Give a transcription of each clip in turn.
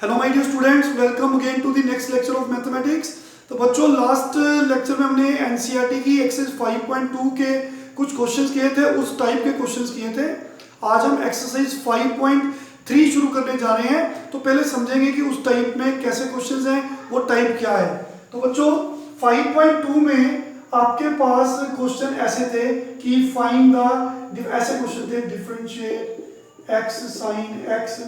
Hello my dear students, welcome again to the next lecture of mathematics. तो बच्चों, last lecture में हमने NCERT की एक्सरसाइज 5.2 के कुछ क्वेश्चंस किए थे, उस टाइप के क्वेश्चंस किए थे। आज हम एक्सरसाइज 5.3 शुरू करने जा रहे हैं। तो पहले समझेंगे कि उस टाइप में कैसे क्वेश्चंस हैं, वो टाइप क्या है। तो बच्चों 5.2 में आपके पास क्वेश्चन ऐसे थे कि फाइंड द, ऐसे क्वेश्चन थे, differentiate x sine x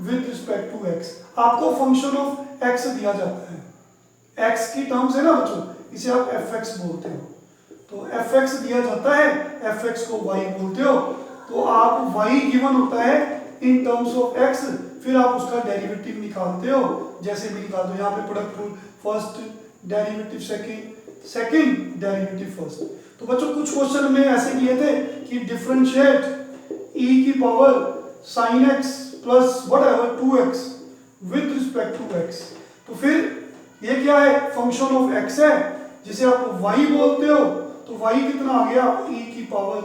with respect to x. आपको फंक्शन ऑफ एक्स दिया जाता है, एक्स की टर्म्स है ना बच्चों, इसे आप एफ एक्स बोलते हो। तो एफ एक्स दिया जाता है, एफ एक्स को वाई बोलते हो। तो आप वाई गिवन होता है इन टर्म्स ऑफ एक्स, फिर आप उसका डेरिवेटिव निकालते हो, जैसे भी निकाल दो। यहाँ पे product rule, first derivative second derivative first. तो बच्चों कुछ क्वेश्चन हमने ऐसे किए थे कि डिफरेंशिएट ई की power sine x plus whatever 2x with respect to x। तो फिर ये क्या है, फंक्शन ऑफ x है जिसे आप y बोलते हो। तो y कितना आ गया, e की power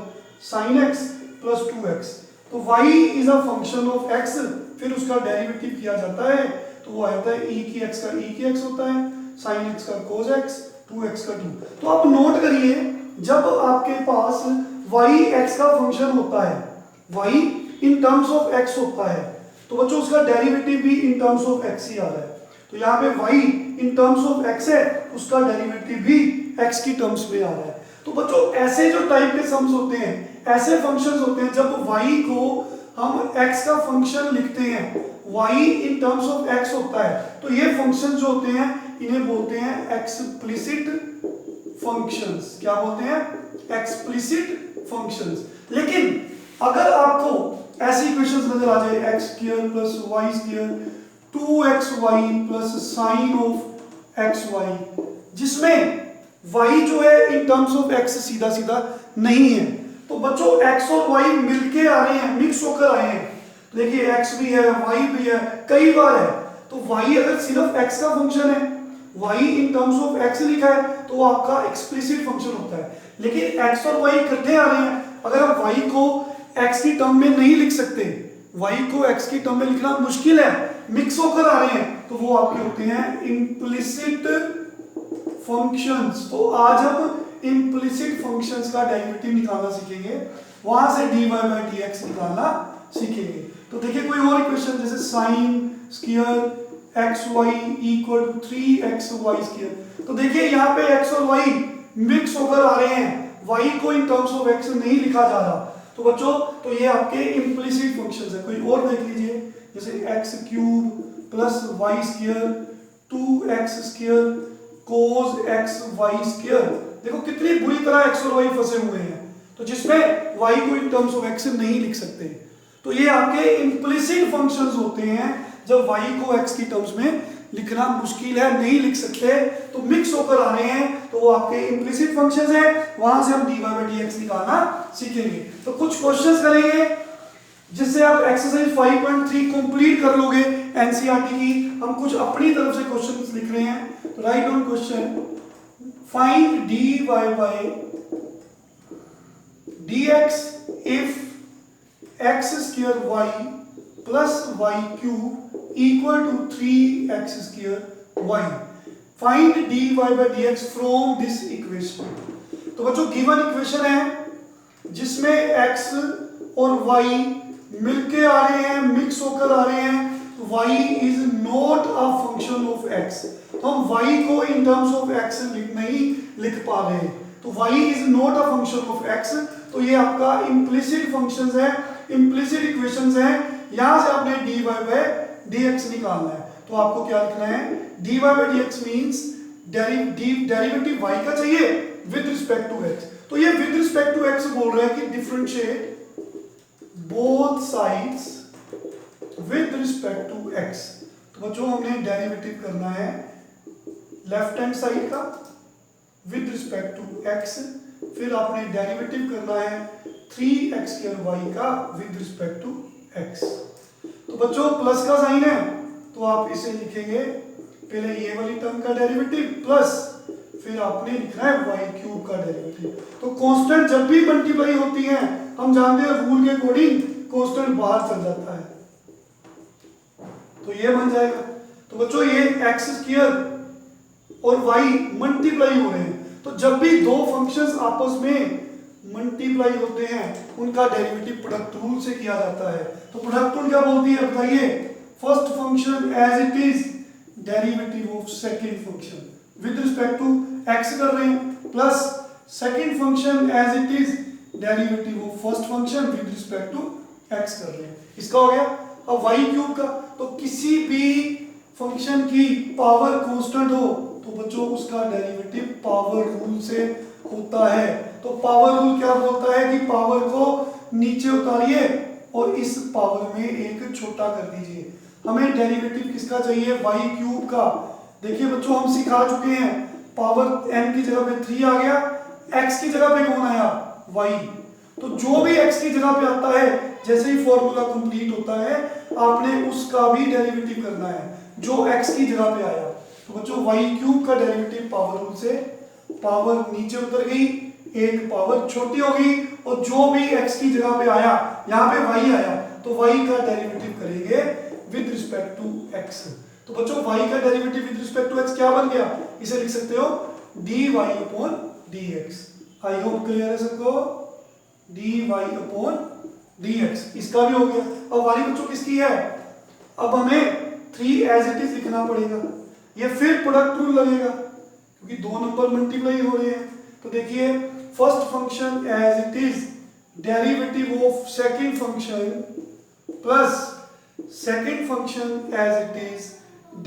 sin x plus 2x। तो y is a function of x, फिर उसका डेरिवेटिव किया जाता है, तो वो आता है e की x का e की x होता है, sin x का cos x, 2x का 2। तो आप नोट करिए, जब आपके पास y x का फंक्शन होता है, y in terms of x होता है, तो बच्चों उसका डेरिवेटिव भी इन टर्म्स ऑफ x ही आ रहा है। तो यहाँ पे y in terms of x है, उसका डेरिवेटिव भी x की टर्म्स में आ रहा है। तो बच्चों ऐसे जो टाइप के सम्स होते हैं, ऐसे फंक्शंस होते हैं, जब y को हम x का फंक्शन लिखते हैं, y in terms of x होता है, तो ये फंक्शन जो होते हैं इन्हें बोलते हैं एक्सप्लिसिट फंक्शंस। क्या बोलते हैं, एक्सप्लिसिट फंक्शंस। लेकिन अगर आपको ऐसी इक्वेशंस नजर आ जाए, x square plus y square 2xy plus sine of xy, जिसमें y जो है इन टर्म्स ऑफ x सीधा सीधा नहीं है, तो बच्चों x और y मिलके आ रहे हैं, मिक्स होकर आए हैं। देखिए x भी है, y भी है, कई बार है। तो y अगर सिर्फ x का फंक्शन है, y in terms of x लिखा है, तो वो आपका एक्सप्लिसिट फंक्शन होता है। लेकिन x और y इकट्ठे आ रहे हैं, अगर आप y को x की टर्म में नहीं लिख सकते, y को x की टर्म में लिखना मुश्किल है, मिक्स होकर आ रहे हैं, तो वो आपके होते हैं इम्प्लिसिट फंक्शंस। तो आज हम इम्प्लिसिट फंक्शंस का डेरिवेटिव निकालना सीखेंगे, वहां से dy by dx निकालना सीखेंगे। तो देखिए कोई और इक्वेशन, जैसे sine square xy equal to 3xy square. तो देखिए यहाँ पे x और y मिक्स होकर आ रहे हैं, y को इन टर्म्स ऑफ x नहीं लिखा जा रहा। तो बच्चों तो ये आपके इम्प्लिसिट फंक्शंस है। कोई और देख लीजिए, जैसे x cube plus y square 2x square cos x y square. देखो कितनी बुरी तरह x और y फंसे हुए हैं, तो जिसमें y को इन टर्म्स ऑफ x नहीं लिख सकते। तो ये आपके इम्प्लिसिट फंक्शंस होते हैं, जब y को x की टर्म्स में लिखना मुश्किल है, नहीं लिख सकते, तो मिक्स होकर आ रहे हैं, तो वो आपके इम्प्लिसिट फंक्शंस हैं, वहां से हम dy by dx निकालना सीखेंगे। तो कुछ क्वेश्चंस करेंगे जिससे आप एक्सरसाइज 5.3 कंप्लीट कर लोगे एनसीईआरटी की। हम कुछ अपनी तरफ से क्वेश्चंस लिख रहे हैं। तो write down question, find dy by dx if x square y plus y cube equal to 3x square y. Find dy by dx from this equation. तो बच्चों गिवन इक्वेशन है जिसमें x और y मिलके आ रहे हैं, मिक्स होकर आ रहे हैं, तो y is not a function of x। तो हम y को इन टर्म्स ऑफ x नहीं लिख पा रहे हैं, तो y is not a function of x। तो ये आपका इम्प्लिसिट फंक्शंस है, इम्प्लिसिट इक्वेशंस हैं, यहां से आपने dy by dx निकालना है। तो आपको क्या लिखना है, dy by dx means derivative y का चाहिए विद रिस्पेक्ट टू x। तो ये विद रिस्पेक्ट टू x बोल रहा है कि differentiate both sides with respect to x। तो बच्चों हमने डेरिवेटिव करना है लेफ्ट हैंड साइड का विद रिस्पेक्ट टू x, फिर आपने डेरिवेटिव करना है 3x स्क्वायर y का विद रिस्पेक्ट टू x। तो बच्चों प्लस का साइन है, तो आप इसे लिखेंगे पहले ये वाली टर्म का डेरिवेटिव प्लस फिर आपने लिखना है y क्यूब का डेरिवेटिव। तो कांस्टेंट जब भी मल्टीप्लाई होती है, हम जानते हैं रूल के अकॉर्डिंग कांस्टेंट बाहर चल जाता है। तो ये बन जाएगा। तो बच्चों ये एक्स स्क्वायर और वाई मल्टीप्लाई हो रहे हैं, तो जब भी दो फंक्शंस आपस में मल्टीप्लाई होते हैं उनका डेरिवेटिव प्रोडक्ट रूल से किया जाता है। तो प्रोडक्ट रूल क्या बोलती है बताइए? First function as it is derivative of second function with respect to x कर रहे हैं, plus second function as it is derivative of first function with respect to x कर रहे हैं। इसका हो गया। अब वाई क्यूब का, तो किसी भी फंक्शन की पावर कांस्टेंट हो तो बच्चों उसका डेरिवेटिव पावर रूल से होता है। तो पावर रूल क्या बोलता है कि पावर को नीचे उतारिए और इस पावर में एक छोटा कर दीजिए। हमें डेरिवेटिव किसका चाहिए? वाई क्यूब का। देखिए बच्चों हम सिखा चुके हैं, पावर n की जगह पे 3 आ गया, x की जगह पे कौन आया? y। तो जो भी x की जगह पे आता है, जैसे ही फॉर्मूला कंप्लीट होता है आपने उसका भी डेरिवेटिव करना है जो x की जगह पे आया। तो बच्चों वाई क्यूब का डेरिवेटिव पावर रूल से, पावर नीचे उतर गई, एक पावर छोटी हो गई, और जो भी x की जगह पे आया, यहाँ पे y आया, तो y का डेरिवेटिव करेंगे विद रिस्पेक्ट टू x। तो बच्चों y का derivative with respect to x क्या बन गया? इसे लिख सकते हो dy upon dx। I hope clear है सबको? dy अपॉन dx, इसका भी हो गया। अब वाली बच्चों किसकी है? अब हमें 3 एज इट इज लिखना पड़ेगा, ये फिर प्रोडक्ट रूल लगेगा क्योंकि दो नंबर मल्टीप्लाई हो रहे हैं। तो देखिए first function as it is derivative of second function plus second function as it is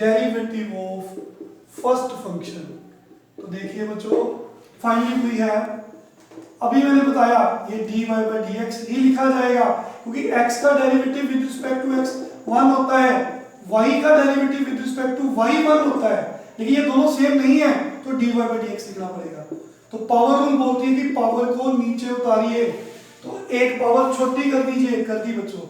derivative of first function. तो देखिए बच्चों फाइनली वी हैव, अभी मैंने बताया ये dy by dx ही लिखा जाएगा क्योंकि x का derivative with respect to x 1 होता है, y का derivative with respect to y 1 होता है, लेकिन ये दोनों सेम नहीं है तो dy by dx लिखना पड़ेगा। तो पावर रूल बोलती है कि पावर को नीचे उतारिए, तो एक पावर छोटी कर दीजिए, कर दी बच्चों,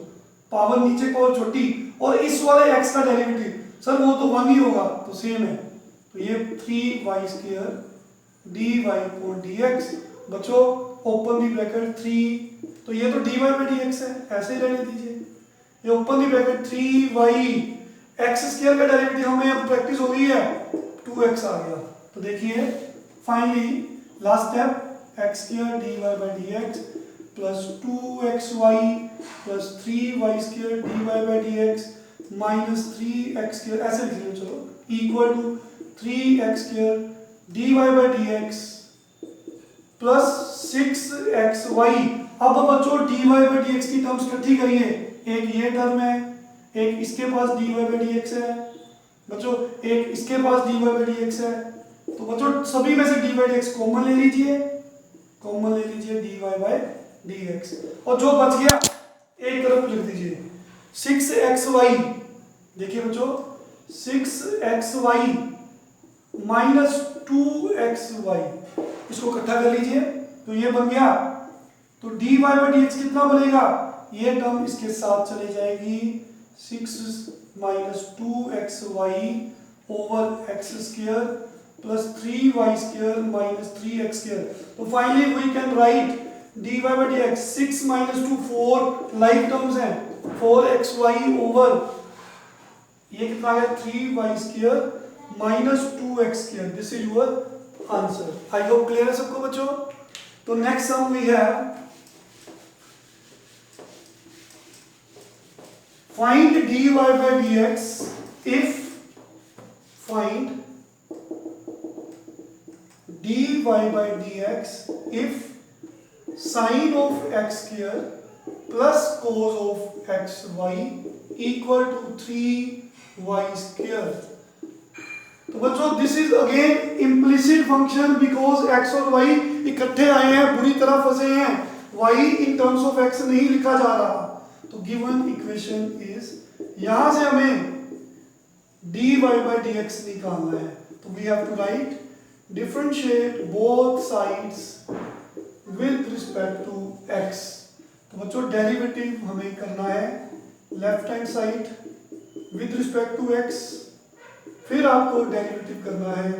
पावर नीचे पावर छोटी, और इस वाले x का डेरिवेटिव सर वो तो 1 ही होगा, तो सेम है, तो ये 3y² dy upon dx। बच्चों ओपन दी ब्रैकेट 3, तो ये तो dy by dx है, ऐसे ही रहने दीजिए, ये ओपन दी ब्रैकेट 3y, x² का डेरिवेटिव हमें अब प्रैक्टिस हो गई है, 2x आ गया। तो देखिए finally last step x² dy by dx plus 2xy plus 3y² dy by dx minus 3x², ऐसे लिख लो चलो, equal to 3x² dy by dx plus 6xy। अब बच्चों dy by dx की टर्म्स इकट्ठी करिए, एक ये टर्म है, एक इसके पास dy by dx है बच्चों, एक इसके पास dy by dx है, तो बच्चों सभी में से dy by dx कॉमन ले लीजिए, कॉमन ले लीजिए dy by dx, और जो बच गया एक तरफ लिख दीजिए 6xy। देखिए बच्चों 6xy माइनस 2xy, इसको इकट्ठा कर लीजिए, तो ये बन गया। तो dy by dx कितना बनेगा? ये टर्म इसके साथ चले जाएगी, 6 minus 2xy over x² plus 3y² minus 3x²। तो finally we can write dy by dx 6 minus 2 4 like terms हैं, 4xy ओवर ये कितना है 3y² minus 2x²। This is your answer. I hope clear है सबको बच्चों। तो next sum we have find dy by dx if find dy by dx if sin of x² plus cos of xy equal to 3y²। तो बच्चों this is again implicit function because x और y इकट्ठे आए हैं, बुरी तरह फंसे हैं, y in terms of x नहीं लिखा जा रहा। तो गिवन इक्वेशन इज, यहां से हमें dy by dx निकालना है, तो we have to write differentiate both sides with respect to x। तो बच्चों डेरिवेटिव हमें करना है left hand side with respect to x, फिर आपको डेरिवेटिव करना है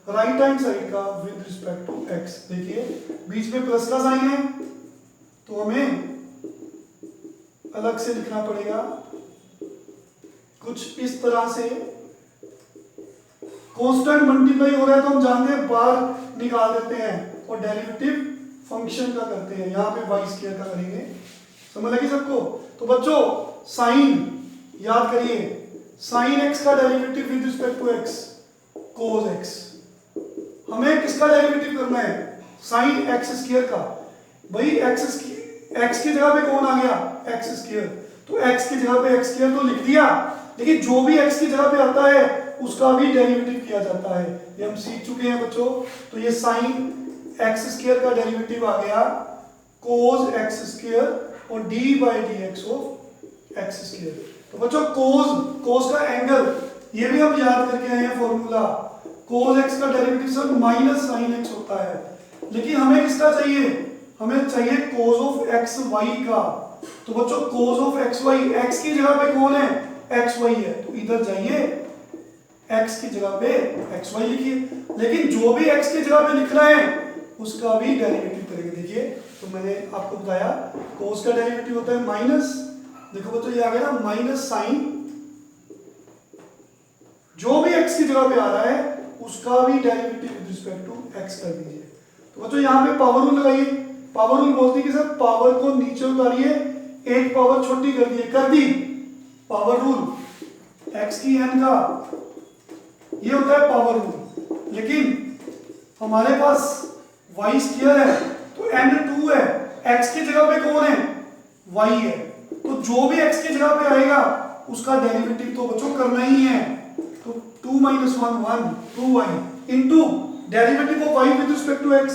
राइट हैंड साइड का विद रिस्पेक्ट टू x। देखिए बीच में प्लस का साइन है तो हमें अलग से लिखना पड़ेगा कुछ इस तरह से कांस्टेंट मल्टीप्लाई हो रहा है तो हम जानते हैं बाहर निकाल देते हैं और डेरिवेटिव फंक्शन का करते हैं, यहाँ पे वाई स्क्वायर का करेंगे। समझ लगी सबको? तो बच्चों साइन याद करिए, साइन एक्स का derivative with respect to x cos x. हमें किसका डेरिवेटिव करना है? साइन एक्स स्क्वायर का। भाई एक्स की जगह पे कौन आ गया? X square. तो एक्स की जगह पे एक्स स्क्वायर तो लिख दिया, लेकिन जो भी एक्स की जगह पे आता है उसका भी डेरिवेटिव किया जाता है, ये हम सीख चुके हैं बच्चों। तो ये साइन एक्स स्क्वायर का डेरिवेटिव आ गया कोस एक्स स्क्वायर और D by d x of x square. तो बच्चों कोस का एंगल ये भी हम याद करके आए हैं फॉर्मूला। कोस एक्स का derivative sir minus sine x होता है, लेकिन हमें किसका चाहिए? हमें चाहिए कोस ऑफ एक्स वाई का। तो बच्चों cos of x y, x की जगह पे कौन है? एक्स वाई है, तो इधर जाइए एक्स की जगह पे एक्स वाई लिखिए, लेकिन जो भी एक्स की जगह पे लिखना है उसका भी डेरिवेटिव करेंगे। देखिए तो मैंने आपको बताया कोस का डेरिवेटिव होता है माइनस, देखो बच्चों ये आ गया ना माइनस साइन, जो भी एक्स की जगह पे आ रहा है उसका भी derivative with respect to x कर दीजिए। तो बच्चों यहाँ पे पावर रूल लगाइए। पावर रूल बोलती है कि सर पावर को नीचे उतारिए, एक पावर छोटी कर दिए, कर दी। पावर रूल एक्स की एन का ये होता है पावर रूल, लेकिन हमारे पास वाई स्क्वायर है तो एन 2 है, एक्स की जगह पे कौन है? वाई है, तो जो भी एक्स की जगह पे आएगा उसका डेरिवेटिव तो बच्चों करना ही है। तो 2 - 1 1 2y into derivative of y with respect to x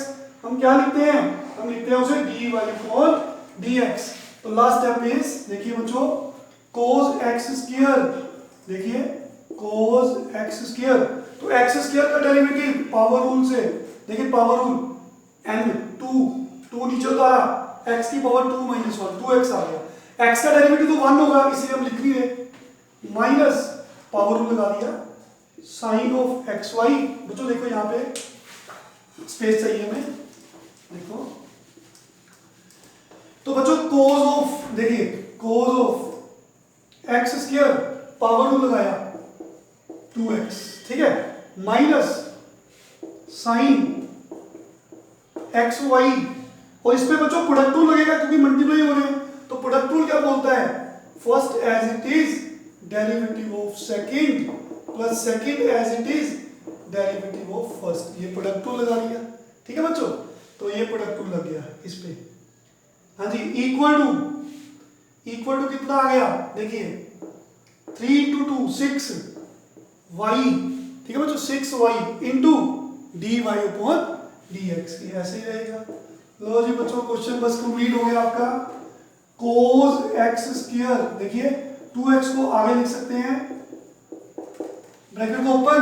हम क्या लिखते हैं? हम लिखते हैं उसे dy अपॉन dx। तो लास्ट स्टेप इज देखिए बच्चों cos x स्क्वायर, देखिए cos x स्क्वायर, तो x स्क्वायर का डेरिवेटिव पावर रूल से, देखिए पावर रूल n 2 नीचे उतारा, x की पावर 2 - 1 2x आ गया, x का डेरिवेटिव तो 1 होगा इसलिए हम लिख नहीं रहे, माइनस पावर रूल लगा दिया साइन ऑफ एक्स वाई। बच्चों देखो यहाँ पे स्पेस चाहिए हमें, देखो तो बच्चों कोस ऑफ, देखिए कोस of x square power rule लगाया 2x, ठीक है, माइनस साइन एक्स वाई, और इस पे बच्चों प्रोडक्ट रूल लगेगा क्योंकि मल्टीप्लाई हो रहे हैं। तो प्रोडक्ट रूल क्या बोलता है? First as it is derivative of second plus second as it is derivative of first, ये प्रोडक्ट रूल लगा दिया। ठीक है बच्चों, तो ये प्रोडक्ट रूल लग गया इस पे। हाँ जी, इक्वल टू कितना आ गया? देखिए 3 × 2 6 y, ठीक है बच्चों 6y into d y upon d x, ये ऐसे ही रहेगा। लो जी बच्चों क्वेश्चन बस कंप्लीट हो गया आपका। कोस एक्स स्क्वायर, देखिए 2x को आगे लिख सकते हैं, ब्रैकेट को open,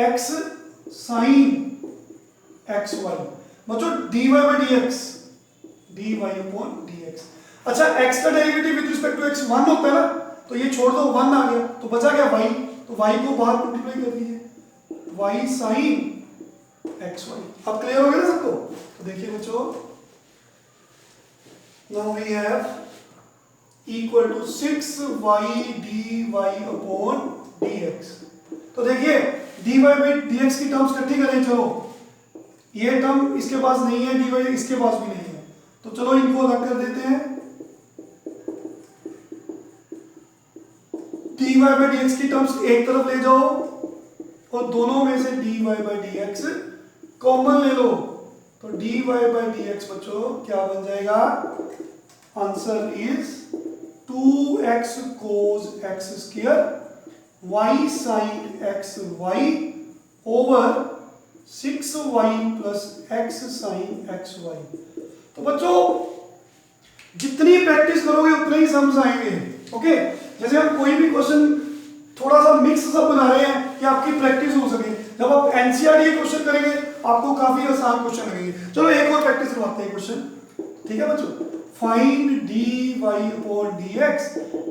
x sine x y, बच्चों dy by d x, dy upon d x. अच्छा x का derivative with respect to x 1 होता है ना, तो ये छोड़ दो 1 आ गया, तो बचा क्या y, तो y को बाहर मल्टीप्लाई कर दीजिए, y साइन एक्स वाई। अब क्लियर हो गया ना सबको? तो देखिए बच्चों now we have equal to 6y dy upon dx। तो देखिए dy बाई dx की टर्म्स इकट्ठी करें, चलो ये टर्म इसके पास नहीं है, dy इसके पास भी नहीं है, तो चलो इनको अलग कर देते हैं। dy बाई dx की टर्म्स एक तरफ ले जाओ और दोनों में से dy बाई dx कॉमन ले लो, तो dy बाई dx बच्चों क्या बन जाएगा? Answer is 2x cos x square y sin x y over 6y plus x sin x y। तो बच्चों जितनी प्रैक्टिस करोगे उतने ही समझ आएंगे। ओके, जैसे हम कोई भी क्वेश्चन थोड़ा सा मिक्स सब बना रहे हैं कि आपकी प्रैक्टिस हो सके, जब आप एनसीईआरटी के क्वेश्चन करेंगे आपको काफी आसान क्वेश्चन लगेंगे। चलो एक और प्रैक्टिस करवाते हैं क्वेश्चन, ठीक है बच्चों। Find dy upon dx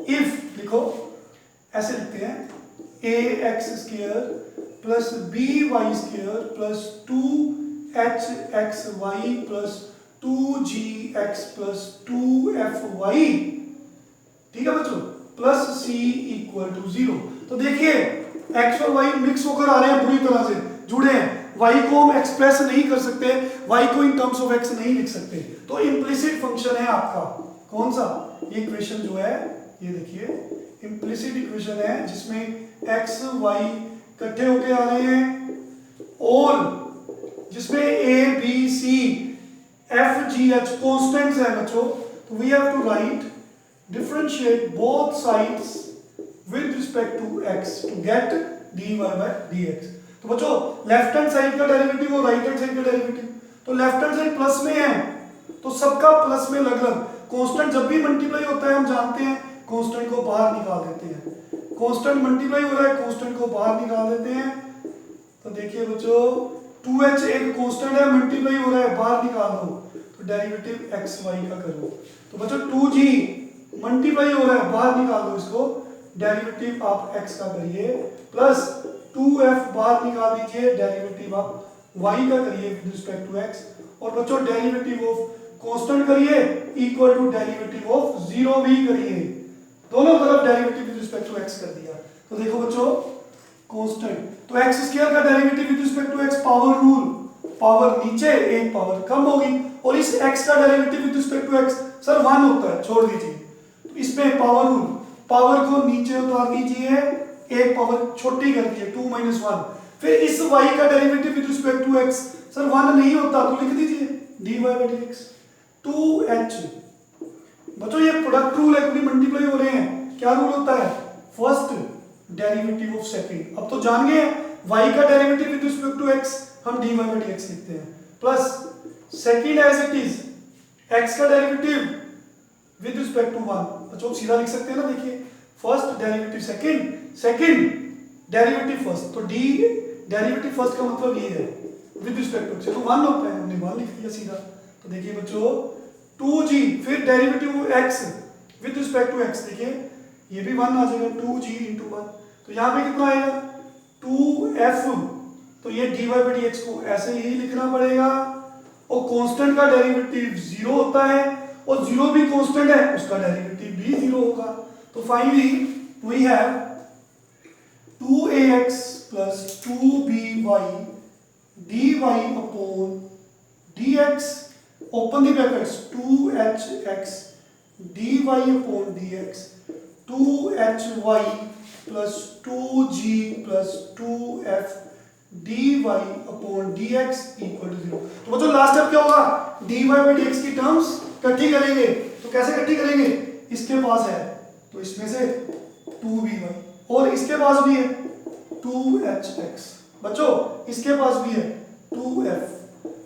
if, लिखो ऐसे लिखते हैं, ax square plus by square plus 2hxy plus 2gx plus 2fy, ठीक है बच्चों, प्लस सी इक्वल टू 0। तो देखिए x और y मिक्स होकर आ रहे हैं, बुरी तरह से जुड़े हैं। y को हम एक्सप्रेस नहीं कर सकते, y को इन टर्म्स ऑफ x नहीं लिख सकते, तो इम्प्लिसिट फंक्शन है आपका कौन सा, ये इक्वेशन जो है, ये देखिए इम्प्लिसिट इक्वेशन है जिसमें x y इकट्ठे होके आ रहे हैं और जिसमें a b c f g h constants है बच्चों। तो we have to write differentiate both sides with respect to x to get dy by dx। तो बच्चों लेफ्ट हैंड साइड का डेरिवेटिव और राइट हैंड साइड का डेरिवेटिव, तो left hand side plus में है तो सबका प्लस में अलग अलग। कांस्टेंट जब भी मल्टीप्लाई होता है हम जानते हैं कांस्टेंट को बाहर निकाल देते हैं, कांस्टेंट मल्टीप्लाई हो रहा है कांस्टेंट को बाहर निकाल देते हैं। तो देखिए बच्चों 2h एक कांस्टेंट है, मल्टीप्लाई हो रहा है, बाहर निकाल दो, तो डेरिवेटिव x y का करो। तो बच्चों 2g मल्टीप्लाई हो रहा है, बाहर निकाल दो इसको, डेरिवेटिव आप x का करिए, प्लस 2f बाहर निकाल दीजिए, डेरिवेटिव आप y का करिए विद रिस्पेक्ट टू x। और बच्चों डेरिवेटिव ऑफ कांस्टेंट करिए इक्वल टू डेरिवेटिव ऑफ 0 भी करिए, दोनों तरफ derivative with respect to x कर दिया। तो देखो बच्चों कांस्टेंट, तो x स्क्वायर का derivative with respect to x power rule, power नीचे एक पावर कम होगी, और इस x का derivative with respect to x sir 1 होता है, छोड़ दीजिए। इसमें पावर रूल, पावर को नीचे उतार दीजिए, एक पावर छोटी कर दीजिए 2 - 1। फिर इस y का derivative with respect to x sir 1 नहीं होता तो लिख दीजिए dy by dx 2h। बच्चों ये प्रोडक्ट रूल है क्योंकि मल्टीप्लाई हो रहे हैं, क्या रूल होता है, फर्स्ट डेरिवेटिव ऑफ सेकंड। अब तो जान गए y का derivative with respect to x हम dy by dx लिखते हैं, plus second as it is x का डेरिवेटिव विद रिस्पेक्ट टू 1। बच्चों सीधा लिख सकते हैं ना, देखिए first derivative second, second derivative first, तो डी डेरिवेटिव फर्स्ट का मतलब ये है विद रिस्पेक्ट टू, तो 1 होता है, हमने 1 लिख दिया सीधा। तो देखिए बच्चों 2g फिर derivative x with respect to x, देखिए ये भी 1 आ जाएगा 2g × 1। तो यहाँ पे कितना आएगा 2f, तो ये dy by dx को ऐसे ही लिखना पड़ेगा, और कांस्टेंट का डेरिवेटिव 0 होता है, और 0 भी कांस्टेंट है उसका डेरिवेटिव भी 0 होगा। तो finally we have 2ax plus 2by dy upon dx, open the brackets, 2hx dy upon dx 2hy plus 2g plus 2f dy upon dx equal to 0। तो बच्चों लास्ट स्टेप क्या होगा, dy by dx की terms इकट्ठी करेंगे। तो कैसे इकट्ठी करेंगे, इसके पास है तो इसमें से 2by, और इसके पास भी है 2hx, बच्चों इसके पास भी है 2f,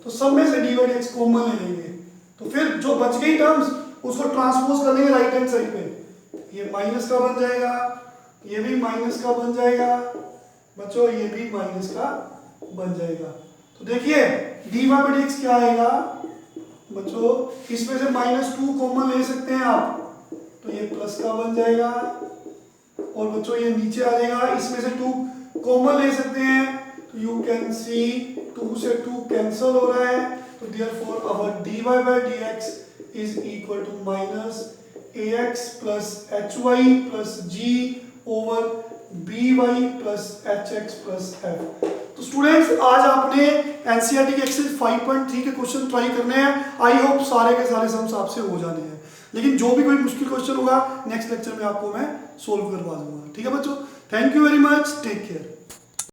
तो सब में से dy by dx कॉमन ले लेंगे, तो फिर जो बच गई टर्म्स उसको ट्रांसपोज कर लेंगे राइट हैंड साइड पे, ये माइनस का बन जाएगा, ये भी माइनस का बन जाएगा, बच्चों ये भी माइनस का बन जाएगा। तो देखिए dy by dx क्या आएगा बच्चों, इसमें से -2 कॉमन ले सकते हैं आप, तो ये प्लस का बन जाएगा, और बच्चों ये नीचे आ जाएगा, इसमें से 2 कॉमन ले सकते हैं, तो यू कैन सी 2 से 2 कैंसिल हो रहा है, तो therefore our dy by dx is equal to -ax plus hy plus g over by plus hx plus f। तो स्टूडेंट्स आज आपने एनसीईआरटी के एक्सरसाइज 5.3 के क्वेश्चन ट्राई करने हैं, आई होप सारे के सारे सम्स आपसे हो जाने हैं, लेकिन जो भी कोई मुश्किल क्वेश्चन होगा नेक्स्ट लेक्चर में आपको मैं सोल्व करवा दूंगा। ठीक है बच्चों, thank you very much, take care.